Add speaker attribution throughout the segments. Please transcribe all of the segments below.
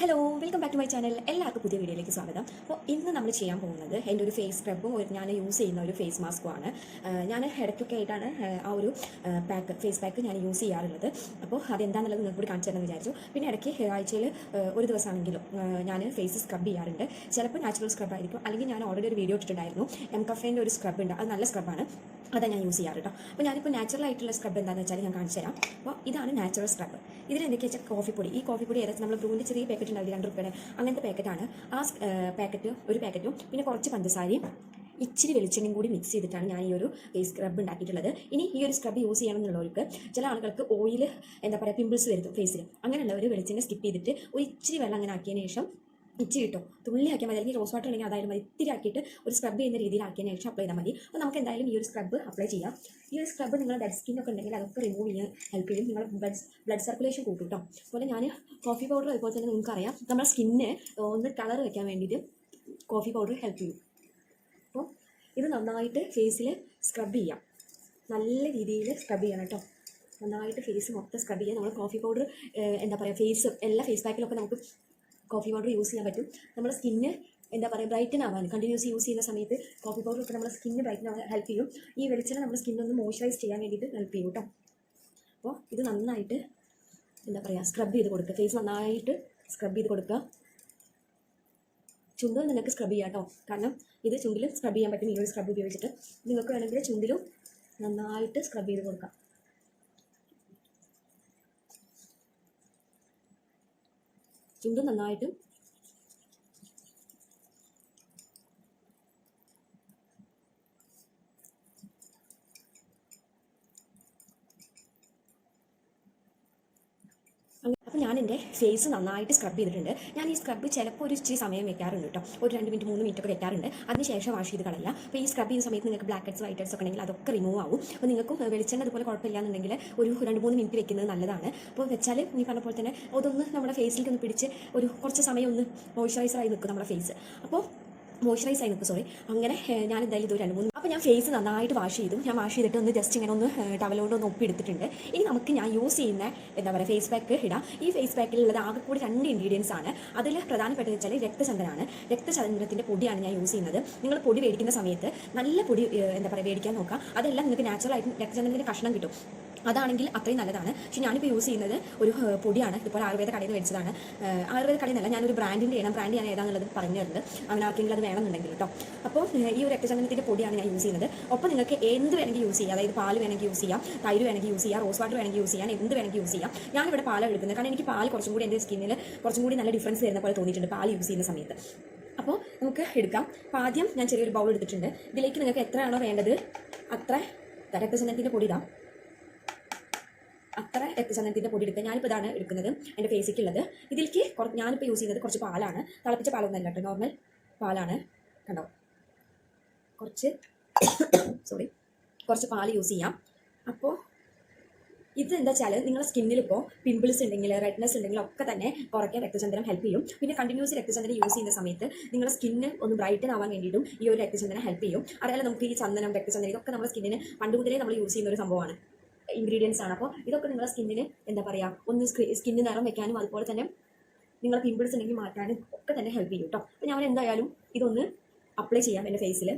Speaker 1: Hello, welcome back to my channel. എല്ലാവർക്കും പുതിയ വീഡിയോയിലേക്ക് സ്വാഗതം. അപ്പോൾ ഇന്ന് നമ്മൾ ചെയ്യാൻ പോകുന്നത് എൻ്റെ ഒരു ഫേസ് സ്ക്രബും ഞാൻ യൂസ് ചെയ്യുന്ന ഒരു ഫേസ് മാസ്കും ആണ്. ഞാൻ ഇടയ്ക്കൊക്കെ ആയിട്ടാണ് ആ ഒരു ഫേസ് പാക്ക് ഞാൻ യൂസ് ചെയ്യാറുള്ളത്. അപ്പോൾ അതെന്താണെന്നുള്ളത് നിങ്ങൾക്ക് കൂടി കാണിച്ചു തരാമെന്ന് വിചാരിച്ചു. പിന്നെ ഇടയ്ക്ക് ആഴ്ചയിൽ ഒരു ദിവസമാണെങ്കിലും ഞാൻ ഫേസ് സ്ക്രബ് ചെയ്യാറുണ്ട്. ചിലപ്പോൾ നാച്ചുറൽ സ്ക്രബ് ആയിരിക്കും, അല്ലെങ്കിൽ ഞാൻ ഓൾറെഡി ഒരു വീഡിയോ ഇട്ടിട്ടുണ്ടായിരുന്നു. എംകഫേൻ്റെ ഒരു സ്ക്രബ് ഉണ്ട്, അത് നല്ല സ്ക്രബാണ്, അതാണ് ഞാൻ യൂസ് ചെയ്യാറ് കേട്ടോ. അപ്പോൾ ഞാനിപ്പോൾ നാച്ചുറൽ ആയിട്ടുള്ള സ്ക്രബ് എന്താണെന്ന് വെച്ചാൽ ഞാൻ കാണിച്ചു തരാം. അപ്പോൾ ഇതാണ് നാച്ചുറൽ സ്ക്രബ്. ഇതിൽ എന്തൊക്കെയാ വെച്ചാൽ കോഫിപ്പൊടി, ഈ കോഫിപ്പൊടി ഏകദേശം നമ്മൾ ബ്രൂവിൻ്റെ ചെറിയ പാക്കറ്റ് ഉണ്ടാവില്ല, 2 രൂപയുടെ അങ്ങനത്തെ പാക്കറ്റാണ്. ആ ഒരു പാക്കറ്റും പിന്നെ കുറച്ച് പഞ്ചസാരയും ഇച്ചിരി വെളിച്ചെണ്ണയും കൂടി മിക്സ് ചെയ്തിട്ടാണ് ഞാൻ ഈ ഒരു ഫേസ് സ്ക്രബ് ഉണ്ടാക്കിയിട്ടുള്ളത്. ഇനി ഈ ഒരു സ്ക്രബ് യൂസ് ചെയ്യണമെന്നുള്ളവർക്ക്, ചില ആളുകൾക്ക് ഓയിൽ എന്താ പറയുക പിമ്പിൾസ് വരുത്തും ഫേസിൽ, അങ്ങനെയുള്ളവർ വെളിച്ചെണ്ണ സ്കിപ്പ് ചെയ്തിട്ട് ഒരു ഇച്ചിരി വെള്ളം അങ്ങനെ ആക്കിയതിന് ശേഷം ഇച്ചിരി കിട്ടും തുള്ളി ആക്കിയാൽ മതി, അല്ലെങ്കിൽ റോസ് വാട്ടർ ഉണ്ടെങ്കിൽ അതായാലും മതി, ഇത്തിരി ആക്കിയിട്ട് ഒരു സ്ക്രബ് ചെയ്യുന്ന രീതിയിൽ ആക്കിയതിന് ശേഷം അപ്ലൈ ചെയ്താൽ മതി. അപ്പോൾ നമുക്ക് എന്തായാലും ഈ ഒരു സ്ക്രബ് അപ്ലൈ ചെയ്യാം. ഈ ഒരു സ്ക്രബ് നിങ്ങളുടെ ഡെഡ് സ്കിന്നൊക്കെ ഉണ്ടെങ്കിൽ അതൊക്കെ റിമൂവ് ചെയ്യാൻ ഹെൽപ്പ് ചെയ്യും, നിങ്ങളുടെ ബ്ലഡ് സർക്കുലേഷൻ കൂട്ടും കേട്ടോ. അതുപോലെ ഞാൻ കോഫി പൗഡർ അതുപോലെ തന്നെ നിങ്ങൾക്കറിയാം നമ്മുടെ സ്കിന്നിന് ഒന്ന് കളർ വയ്ക്കാൻ വേണ്ടിയിട്ട് കോഫി പൗഡർ ഹെൽപ്പ് ചെയ്യും. അപ്പോൾ ഇത് നന്നായിട്ട് ഫേസിൽ സ്ക്രബ് ചെയ്യാം, നല്ല രീതിയിൽ സ്ക്രബ് ചെയ്യണം കേട്ടോ. നന്നായിട്ട് ഫേസ് മൊത്തം സ്ക്രബ് ചെയ്യാം. നമ്മൾ കോഫി പൗഡർ എന്താ പറയുക ഫേസ് എല്ലാ ഫേസ് പാക്കിലൊക്കെ നമുക്ക് കോഫി പൗഡർ യൂസ് ചെയ്യാൻ പറ്റും. നമ്മുടെ സ്കിന്ന് എന്താ പറയുക ബ്രൈറ്റൻ ആവാൻ കണ്ടിന്യൂസ് യൂസ് ചെയ്യുന്ന സമയത്ത് കോഫി പൗഡർ ഒക്കെ നമ്മുടെ സ്കിന്ന് ബ്രൈറ്റൻ ആവാൻ ഹെൽപ്പ് ചെയ്യും. ഈ വെളിച്ചെണ്ണ നമ്മുടെ സ്കിന്നൊന്ന് മോയ്സ്ചറൈസ് ചെയ്യാൻ വേണ്ടിയിട്ട് ഹെൽപ്പ് ചെയ്യും കേട്ടോ. അപ്പോൾ ഇത് നന്നായിട്ട് എന്താ പറയുക സ്ക്രബ് ചെയ്ത് കൊടുക്കുക, ഫേസ് നന്നായിട്ട് സ്ക്രബ് ചെയ്ത് കൊടുക്കുക. ചുണ്ടിൽ നിങ്ങൾക്ക് സ്ക്രബ് ചെയ്യാം കേട്ടോ, കാരണം ഇത് ചുണ്ടിലും സ്ക്രബ് ചെയ്യാൻ പറ്റും. ഈ ഒരു സ്ക്രബ് ഉപയോഗിച്ചിട്ട് നിങ്ങൾക്ക് വേണമെങ്കിൽ ചുണ്ടിലും നന്നായിട്ട് സ്ക്രബ് ചെയ്ത് കൊടുക്കാം. ചുണ്ടും നന്നായിട്ടും അപ്പോൾ ഞാൻ എൻ്റെ ഫേസ് നന്നായിട്ട് സ്ക്രബ് ചെയ്തിട്ടുണ്ട്. ഞാൻ ഈ സ്ക്രബ് ചിലപ്പോൾ ഒരു ഇച്ചിരി സമയം വെക്കാറുണ്ട് കേട്ടോ, ഒരു 2 മിനിറ്റ് 3 മിനിറ്റ് ഒക്കെ വെക്കാറുണ്ട്. അതിനുശേഷം വാഷ് ചെയ്ത് കളയുക. അപ്പോൾ ഈ സ്ക്രബ് ചെയ്യുന്ന സമയത്ത് നിങ്ങൾക്ക് ബ്ലാക്ക് ഹെഡ്സ് വൈറ്റ് ഹെഡ്സ് ഒക്കെ ഉണ്ടെങ്കിൽ അതൊക്കെ റിമൂവ് ആവും. അപ്പോൾ നിങ്ങൾക്കും വെളിച്ചെണ്ണ അതുപോലെ കുഴപ്പമില്ല എന്നുണ്ടെങ്കിൽ ഒരു 2-3 മിനിറ്റ് വെക്കുന്നത് നല്ലതാണ്. അപ്പോൾ വെച്ചാൽ ഈ പറഞ്ഞ പോലെ തന്നെ അതൊന്ന് നമ്മുടെ ഫേസിലേക്ക് ഒന്ന് പിടിച്ച് ഒരു കുറച്ച് സമയം ഒന്ന് മോയ്സ്ചറൈസറായി നിൽക്കും നമ്മുടെ ഫേസ്. അപ്പോൾ മോയ്സ്ചറൈസ് ആയി നിൽക്കും, സോറി. അങ്ങനെ ഞാൻ എന്തായാലും ഇത് 2-3 അപ്പോൾ ഞാൻ ഫേസ് നന്നായിട്ട് വാഷ് ചെയ്തു. ഞാൻ വാഷ് ചെയ്തിട്ട് ഒന്ന് ജസ്റ്റ് ഇങ്ങനെ ഒന്ന് ടവലോണ്ട് ഒന്ന് ഒപ്പിയെടുത്തിട്ടുണ്ട്. ഇനി നമുക്ക് ഞാൻ യൂസ് ചെയ്യുന്ന എന്താ പറയുക ഫേസ് പാക്ക് ഇടാം. ഈ ഫേസ് പാക്കിലുള്ളത് ആകെ കൂടി 2 ഇൻഗ്രീഡിയൻസ് ആണ്. അതിൽ പ്രധാനപ്പെട്ടത് വെച്ചാൽ രക്തചന്ദനമാണ്. രക്തചന്ദനത്തിൻ്റെ പൊടിയാണ് ഞാൻ യൂസ് ചെയ്യുന്നത്. നിങ്ങൾ പൊടി മേടിക്കുന്ന സമയത്ത് നല്ല പൊടി എന്താ പറയുക മേടിക്കാൻ നോക്കുക. അതെല്ലാം നിങ്ങൾക്ക് നാച്ചുറലായിട്ട് രക്തചന്ദനത്തിൻ്റെ കഷ്ണം കിട്ടും, അതാണെങ്കിൽ അത്രയും നല്ലതാണ്. പക്ഷേ ഞാനിപ്പോൾ യൂസ് ചെയ്യുന്നത് ഒരു പൊടിയാണ്. ഇതുപോലെ ആയുർവേദ കടയിൽ നിന്ന് മേടിച്ചതാണ്. ആയുർവേദ കടയിൽ നിന്നല്ല, ഞാനൊരു ബ്രാൻഡിൻ്റെ ബ്രാൻഡ് ഞാൻ ഏതാണെന്നുള്ളത് പറഞ്ഞു തരുന്നത്, അങ്ങനെ ആർക്കെങ്കിലും അത് വേണമെന്നുണ്ടെങ്കിൽ കേട്ടോ. അപ്പോൾ ഈ ഒരു രക്തചന്ദനത്തിൻ്റെ പൊടിയാണ് ഞാൻ യൂസ് ചെയ്യുന്നത്. ഒപ്പം നിങ്ങൾക്ക് എന്ത് വേണമെങ്കിൽ യൂസ് ചെയ്യാം, അതായത് പാല് വേണമെങ്കിൽ യൂസ് ചെയ്യാം, തൈര് വേണമെങ്കിൽ യൂസ് ചെയ്യാം, റോസ് വാട്ടർ വേണമെങ്കിൽ യൂസ് ചെയ്യാം, എന്ത് വേണമെങ്കിൽ യൂസ് ചെയ്യാം. ഞാനിവിടെ പാലാണ് എടുക്കുന്നത്, കാരണം എനിക്ക് പാൽ കുറച്ചും കൂടി എൻ്റെ സ്കിന്നിൽ കുറച്ചും കൂടി നല്ല ഡിഫറൻസ് വരുന്ന പോലെ തോന്നിയിട്ടുണ്ട് പാൽ യൂസ് ചെയ്യുന്ന സമയത്ത്. അപ്പോൾ നമുക്ക് എടുക്കാം. അപ്പോൾ ആദ്യം ഞാൻ ചെറിയൊരു ബൗൾ എടുത്തിട്ടുണ്ട്. ഇതിലേക്ക് നിങ്ങൾക്ക് എത്രയാണോ വേണ്ടത് അത്ര രക്തചന്ദനത്തിൻ്റെ പൊടി ഇടാം. അത്ര രക്തചന്ദനത്തിൻ്റെ പൊടി എടുക്കുക. ഞാനിപ്പോൾ ഇതാണ് എടുക്കുന്നത് എൻ്റെ ഫേസിക്കുള്ളത്. ഇതിലേക്ക് ഞാനിപ്പോൾ യൂസ് ചെയ്യുന്നത് കുറച്ച് പാലാണ്, തിളപ്പിച്ച പാലൊന്നും അല്ല കേട്ടോ, നോർമൽ പാലാണ്. കണ്ടോ, കുറച്ച് പാൽ യൂസ് ചെയ്യാം. അപ്പോൾ ഇത് എന്താ വെച്ചാൽ നിങ്ങളുടെ സ്കിന്നിലിപ്പോൾ പിമ്പിൾസ് ഉണ്ടെങ്കിൽ റെഡ്നെസ് ഉണ്ടെങ്കിൽ ഒക്കെ തന്നെ കുറയ്ക്കാൻ രക്തചന്ദനം ഹെൽപ്പ് ചെയ്യും. പിന്നെ കണ്ടിന്യൂസ് രക്തചന്ദനം യൂസ് ചെയ്യുന്ന സമയത്ത് നിങ്ങളുടെ സ്കിന്ന് ഒന്ന് ബ്രൈറ്റൻ ആവാൻ വേണ്ടിയിട്ടും ഈ ഒരു രക്തചന്ദനം ഹെൽപ്പ് ചെയ്യും. അതേപോലെ നമുക്ക് ഈ ചന്ദനം രക്തചന്ദനം ഇതൊക്കെ നമ്മുടെ സ്കിന്നിന് പണ്ട് മുതലേ നമ്മൾ യൂസ് ചെയ്യുന്ന ഒരു സംഭവമാണ്, ഇൻഗ്രീഡിയൻസ് ആണ്. അപ്പോൾ ഇതൊക്കെ നിങ്ങളുടെ സ്കിന്നിന് എന്താ പറയുക ഒന്ന് സ്കിന്നിന് നിറം വെക്കാനും അതുപോലെ തന്നെ നിങ്ങളുടെ പിമ്പിൾസ് ഉണ്ടെങ്കിൽ മാറ്റാനും ഒക്കെ തന്നെ ഹെൽപ്പ് ചെയ്യും കേട്ടോ. അപ്പോൾ ഞാൻ എന്തായാലും ഇതൊന്ന് അപ്ലൈ ചെയ്യാം എൻ്റെ ഫേസിൽ.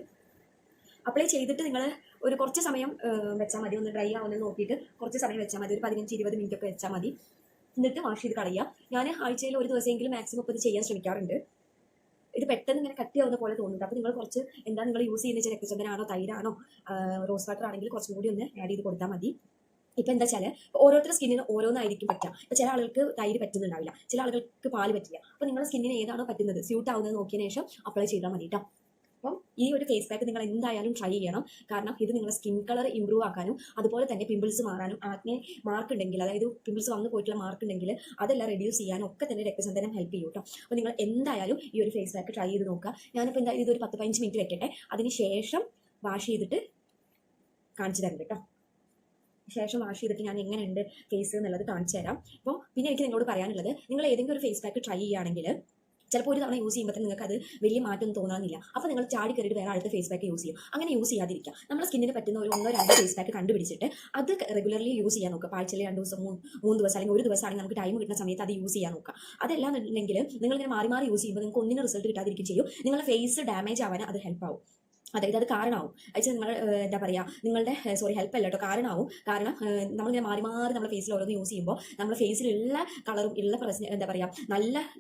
Speaker 1: അപ്ലൈ ചെയ്തിട്ട് നിങ്ങൾ ഒരു കുറച്ച് സമയം വെച്ചാൽ മതി, ഒന്ന് ഡ്രൈ ആവുന്നത് നോക്കിയിട്ട് കുറച്ച് സമയം വെച്ചാൽ മതി, ഒരു 15-20 മിനിറ്റ് ഒക്കെ വെച്ചാൽ മതി. എന്നിട്ട് വാഷ് ചെയ്ത് കളയുക. ഞാൻ ആഴ്ചയിൽ ഒരു ദിവസമെങ്കിലും മാക്സിമം ഇപ്പോൾ ഇത് ചെയ്യാൻ ശ്രമിക്കാറുണ്ട്. ഇത് പെട്ടെന്ന് ഇങ്ങനെ കട്ടിയാവുന്ന പോലെ തോന്നുന്നുണ്ട്. അപ്പോൾ നിങ്ങൾ കുറച്ച് നിങ്ങൾ യൂസ് ചെയ്യുന്ന രക്തചന്ദനാണോ തൈരാണോ റോസ് വാട്ടർ ആണെങ്കിൽ കുറച്ചും കൂടി ഒന്ന് ആഡ് ചെയ്ത് കൊടുത്താൽ മതി. ഇപ്പം എന്താ വെച്ചാൽ ഓരോരുത്തരുടെ സ്കിന്നിന് ഓരോന്നായിരിക്കും പറ്റുക. ഇപ്പോൾ ചില ആളുകൾക്ക് തൈര് പറ്റുന്നുണ്ടാവില്ല, ചില ആളുകൾക്ക് പാല് പറ്റില്ല. അപ്പോൾ നിങ്ങളുടെ സ്കിന്നിന് ഏതാണോ പറ്റുന്നത് സ്യൂട്ട് ആവുന്നത് നോക്കിയതിന് ശേഷം അപ്ലൈ ചെയ്താൽ മതി കേട്ടോ. അപ്പം ഈ ഒരു ഫേസ് പാക്ക് നിങ്ങൾ എന്തായാലും ട്രൈ ചെയ്യണം, കാരണം ഇത് നിങ്ങളുടെ സ്കിൻ കളർ ഇമ്പ്രൂവ് ആക്കാനും അതുപോലെ തന്നെ പിമ്പിൾസ് മാറാനും ആക്നെ മാർക്ക് ഉണ്ടെങ്കിൽ, അതായത് പിമ്പിൾസ് വന്നു പോയിട്ടുള്ള മാർക്ക് ഉണ്ടെങ്കിൽ അതെല്ലാം റെഡ്യൂസ് ചെയ്യാനും ഒക്കെ തന്നെ രക്തചന്ദനം ഹെൽപ്പ് ചെയ്യും കേട്ടോ. അപ്പോൾ നിങ്ങൾ എന്തായാലും ഈ ഒരു ഫേസ് പാക്ക് ട്രൈ ചെയ്ത് നോക്കുക. ഞാനിപ്പോൾ എന്തായാലും ഇതൊരു 10-15 മിനിറ്റ് വെക്കട്ടെ, അതിന് ശേഷം വാഷ് ചെയ്തിട്ട് കാണിച്ചു തരുന്നുണ്ട് കേട്ടോ. ശേഷം വാഷ് ചെയ്തിട്ട് ഞാൻ എങ്ങനെയുണ്ട് ഫേസ് എന്നുള്ളത് കാണിച്ചു തരാം. അപ്പോൾ പിന്നെ എനിക്ക് നിങ്ങളോട് പറയാനുള്ളത്, നിങ്ങൾ ഏതെങ്കിലും ഒരു ഫേസ് പാക്ക് ട്രൈ ചെയ്യുകയാണെങ്കിൽ ചിലപ്പോൾ ഒരു തവണ യൂസ് ചെയ്യുമ്പോൾ നിങ്ങൾക്ക് അത് വലിയ മാറ്റം തോന്നണമെന്നില്ല. അപ്പോൾ നിങ്ങൾ ചാടി കയറിയിട്ട് വേറെ അടുത്ത ഫേസ് പാക്ക് യൂസ് ചെയ്യും. അങ്ങനെ യൂസ് ചെയ്യാതിരിക്കുക. നമ്മുടെ സ്കിന്നിന് പറ്റുന്ന ഒരു 1-2 ഫേസ് പാക്ക് കണ്ടുപിടിച്ചിട്ട് അത് റെഗുലർലി യൂസ് ചെയ്യാൻ നോക്കുക. ആഴ്ചയിൽ 2 ദിവസം 3 ദിവസം അല്ലെങ്കിൽ ഒരു ദിവസം ആണെങ്കിൽ നമുക്ക് ടൈം കിട്ടുന്ന സമയത്ത് അത് യൂസ് ചെയ്യാൻ നോക്കുക. അതെല്ലാം ഉണ്ടെങ്കിൽ നിങ്ങളിങ്ങനെ മാറി മാറി യൂസ് ചെയ്യുമ്പോൾ നിങ്ങൾക്ക് ഒന്നിനും റിസൾട്ട് കിട്ടാതിരിക്കും ചെയ്യും. നിങ്ങളുടെ ഫേസ് ഡാമേജ് ആവാൻ അത് ഹെൽപ്പ് ആവും. അതായത് അത് കാരണമാവും. അയച്ചാൽ നിങ്ങൾ എന്താ പറയുക, നിങ്ങളുടെ ഹെൽപ്പ് അല്ല കേട്ടോ, കാരണമാവും. കാരണം നമ്മളിങ്ങനെ മാറി മാറി നമ്മുടെ ഫേസിൽ ഓരോന്ന് യൂസ് ചെയ്യുമ്പോൾ നമ്മുടെ ഫേസിലുള്ള കളറും ഉള്ള പ്രശ്നം എന്താ പറയുക,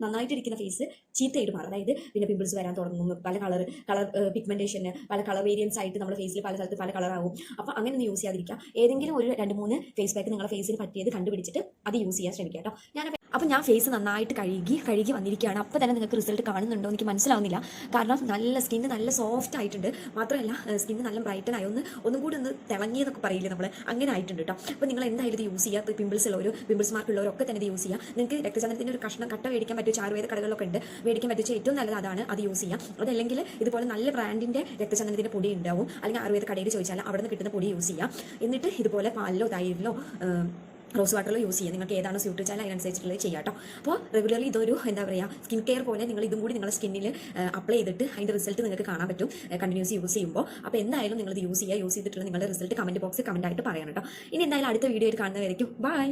Speaker 1: നന്നായിട്ടിരിക്കുന്ന ഫേസ് ചീത്തയായിട്ട് മാറും. അതായത് പിന്നെ പിമ്പിൾസ് വരാൻ തുടങ്ങും, പല കളർ പിഗ്മെന്റേഷന് പല കളർ വേരിയൻസ് ആയിട്ട് നമ്മുടെ ഫേസിൽ പല സ്ഥലത്ത് പല കളറാവും. അപ്പോൾ അങ്ങനെ ഒന്നും യൂസ് ചെയ്യാതിരിക്കുക. ഏതെങ്കിലും ഒരു 2-3 ഫേസ് പാക്ക് നിങ്ങളുടെ ഫേസിന് പറ്റിയത് കണ്ടുപിടിച്ചിട്ട് അത് യൂസ് ചെയ്യാൻ ശ്രമിക്കുക കേട്ടോ. ഞാൻ ഫേസ് നന്നായിട്ട് കഴുകി വന്നിരിക്കുകയാണ്. അപ്പോൾ തന്നെ നിങ്ങൾക്ക് റിസൾട്ട് കാണുന്നുണ്ടോ എനിക്ക് മനസ്സിലാവുന്നില്ല. കാരണം സ്കിന്ന് നല്ല സോഫ്റ്റ് ആയിട്ടുണ്ട്. മാത്രമല്ല സ്കിന്ന് നല്ല ബ്രൈറ്റൻ ആയി, ഒന്നും കൂടി ഒന്ന് തിളങ്ങിയെന്നൊക്കെ പറയില്ലേ നമ്മൾ, അങ്ങനെ ആയിട്ടുണ്ട് കേട്ടോ. അപ്പോൾ നിങ്ങൾ എന്തായാലും ഇത് യൂസ് ചെയ്യുക. പിമ്പിൾസ് മാർക്കുള്ളവരൊക്കെ തന്നെ ഇത് യൂസ് ചെയ്യുക. നിങ്ങൾക്ക് രക്തചന്ദനത്തിൻ്റെ ഒരു കട്ട മേടിക്കാൻ പറ്റും, ആയുർവേദ കടകളിലൊക്കെ ഉണ്ട്, മേടിക്കാൻ പറ്റും. ഏറ്റവും നല്ലത് അതാണ്, അത് യൂസ് ചെയ്യുക. അതല്ലെങ്കിൽ ഇതുപോലെ നല്ല ബ്രാൻഡിൻ്റെ രക്തചന്ദനത്തിൻ്റെ പൊടി ഉണ്ടാവും, അല്ലെങ്കിൽ ആയുർവേദ കടയിൽ ചോദിച്ചാൽ അവിടെ നിന്ന് കിട്ടുന്ന പൊടി യൂസ് ചെയ്യുക. എന്നിട്ട് ഇതുപോലെ പാലിലോ തൈരിലോ റോസ് വാട്ടറിലോ യൂസ് ചെയ്യുക. നിങ്ങൾക്ക് ഏതാണോ സ്യൂട്ട് വെച്ചാൽ അതിനനുസരിച്ചിട്ടുള്ളത് ചെയ്യാം കേട്ടോ. അപ്പോൾ റെഗുലർലി ഇതൊരു എന്താ പറയുക, സ്കിൻ കെയർ പോലെ നിങ്ങൾ ഇതും കൂടി നിങ്ങളുടെ സ്കിന്നിൽ അപ്ലൈ ചെയ്തിട്ട് അതിൻ്റെ റിസൾട്ട് നിങ്ങൾക്ക് കാണാൻ പറ്റും കണ്ടിന്യൂസ് യൂസ് ചെയ്യുമ്പോൾ. അപ്പോൾ എന്തായാലും നിങ്ങളിത് യൂസ് ചെയ്തിട്ടുള്ള നിങ്ങളുടെ റിസൾട്ട് കമൻറ്റ് ബോക്സിൽ കമൻറ്റായിട്ട് പറയണം കേട്ടോ. ഇനി എന്തായാലും അടുത്ത വീഡിയോയിൽ കാണുന്നവരായിരിക്കും. ബൈ.